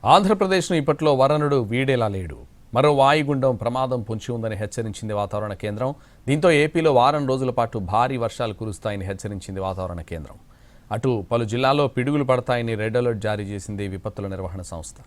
ఆంధ్రప్రదేశ్ను ఇప్పట్లో వరుణుడు వీడేలా లేడు. మరో వాయుగుండం ప్రమాదం పొంచి ఉందని హెచ్చరించింది వాతావరణ కేంద్రం. దీంతో ఏపీలో వారం రోజుల పాటు భారీ వర్షాలు కురుస్తాయని హెచ్చరించింది వాతావరణ కేంద్రం. అటు పలు జిల్లాల్లో పిడుగులు పడతాయని రెడ్ అలర్ట్ జారీ చేసింది విపత్తుల నిర్వహణ సంస్థ.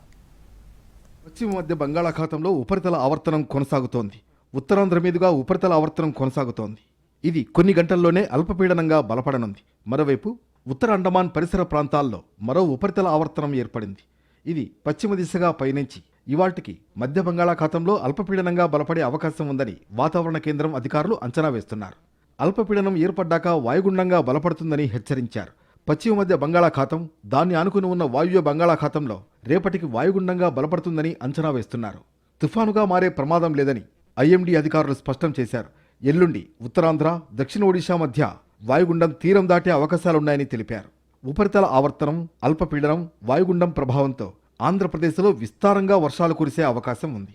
పశ్చిమ మధ్య బంగాళాఖాతంలో ఉపరితల ఆవర్తనం కొనసాగుతోంది. ఉత్తరాంధ్ర మీదుగా ఉపరితల ఆవర్తనం కొనసాగుతోంది. ఇది కొన్ని గంటల్లోనే అల్పపీడనంగా బలపడనుంది. మరోవైపు ఉత్తర అండమాన్ పరిసర ప్రాంతాల్లో మరో ఉపరితల ఆవర్తనం ఏర్పడింది. ఇది పశ్చిమ దిశగా పయనించి ఇవాళ్టికి మధ్య బంగాళాఖాతంలో అల్పపీడనంగా బలపడే అవకాశం ఉందని వాతావరణ కేంద్రం అధికారులు అంచనా వేస్తున్నారు. అల్పపీడనం ఏర్పడ్డాక వాయుగుండంగా బలపడుతుందని హెచ్చరించారు. పశ్చిమ మధ్య బంగాళాఖాతం, దాన్ని ఆనుకుని ఉన్న వాయువ్య బంగాళాఖాతంలో రేపటికి వాయుగుండంగా బలపడుతుందని అంచనా వేస్తున్నారు. తుఫానుగా మారే ప్రమాదం లేదని ఐఎండీ అధికారులు స్పష్టం చేశారు. ఎల్లుండి ఉత్తరాంధ్ర, దక్షిణ ఒడిశా మధ్య వాయుగుండం తీరం దాటే అవకాశాలున్నాయని తెలిపారు. ఉపరితల ఆవర్తనం, అల్పపీడనం, వాయుగుండం ప్రభావంతో ఆంధ్రప్రదేశ్లో విస్తారంగా వర్షాలు కురిసే అవకాశం ఉంది.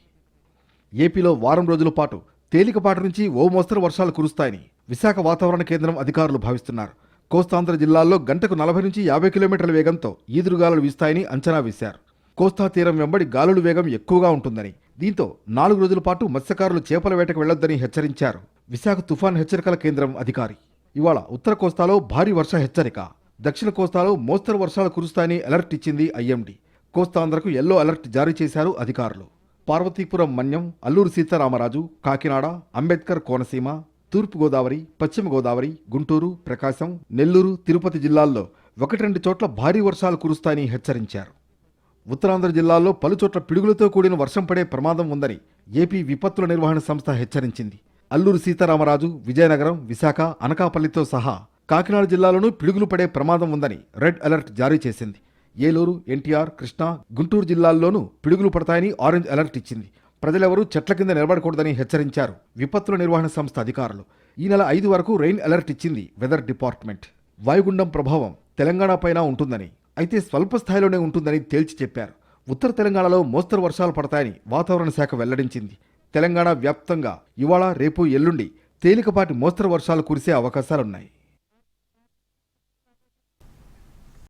ఏపీలో వారం రోజుల పాటు తేలికపాటి నుంచి ఓ మోస్తరు వర్షాలు కురుస్తాయని విశాఖ వాతావరణ కేంద్రం అధికారులు భావిస్తున్నారు. కోస్తాంధ్ర జిల్లాల్లో గంటకు 40 నుంచి 50 కిలోమీటర్ల వేగంతో ఈదురుగాలులు వీస్తాయని అంచనా వేశారు. కోస్తా తీరం వెంబడి గాలుల వేగం ఎక్కువగా ఉంటుందని, దీంతో 4 రోజుల పాటు మత్స్యకారులు చేపల వేటకు వెళ్లొద్దని హెచ్చరించారు విశాఖ తుఫాన్ హెచ్చరికల కేంద్రం అధికారి. ఇవాళ ఉత్తర కోస్తాలో భారీ వర్ష హెచ్చరిక, దక్షిణ కోస్తాలో మోస్తరు వర్షాలు కురుస్తాయని అలర్ట్ ఇచ్చింది ఐఎండీ. కోస్తాంధ్రకు ఎల్లో అలర్ట్ జారీ చేశారు అధికారులు. పార్వతీపురం, మన్యం, అల్లూరు సీతారామరాజు, కాకినాడ, అంబేద్కర్ కోనసీమ, తూర్పుగోదావరి, పశ్చిమ గోదావరి, గుంటూరు, ప్రకాశం, నెల్లూరు, తిరుపతి జిల్లాల్లో 1-2 చోట్ల భారీ వర్షాలు కురుస్తాయని హెచ్చరించారు. ఉత్తరాంధ్ర జిల్లాల్లో పలుచోట్ల పిడుగులతో కూడిన వర్షం పడే ప్రమాదం ఉందని ఏపీ విపత్తుల నిర్వహణ సంస్థ హెచ్చరించింది. అల్లూరు సీతారామరాజు, విజయనగరం, విశాఖ, అనకాపల్లితో సహా కాకినాడ జిల్లాలోనూ పిడుగులు పడే ప్రమాదం ఉందని రెడ్ అలర్ట్ జారీ చేసింది. ఏలూరు, ఎన్టీఆర్, కృష్ణా, గుంటూరు జిల్లాల్లోనూ పిడుగులు పడతాయని ఆరెంజ్ అలర్ట్ ఇచ్చింది. ప్రజలెవరూ చెట్ల కింద నిలబడకూడదని హెచ్చరించారు విపత్తుల నిర్వహణ సంస్థ అధికారులు. ఈ నెల 5 వరకు రెయిన్ అలర్ట్ ఇచ్చింది వెదర్ డిపార్ట్మెంట్. వాయుగుండం ప్రభావం తెలంగాణ పైన ఉంటుందని, అయితే స్వల్ప స్థాయిలోనే ఉంటుందని తేల్చి చెప్పారు. ఉత్తర తెలంగాణలో మోస్తరు వర్షాలు పడతాయని వాతావరణ శాఖ వెల్లడించింది. తెలంగాణ వ్యాప్తంగా ఇవాళ, రేపు, ఎల్లుండి తేలికపాటి మోస్తరు వర్షాలు కురిసే అవకాశాలున్నాయి.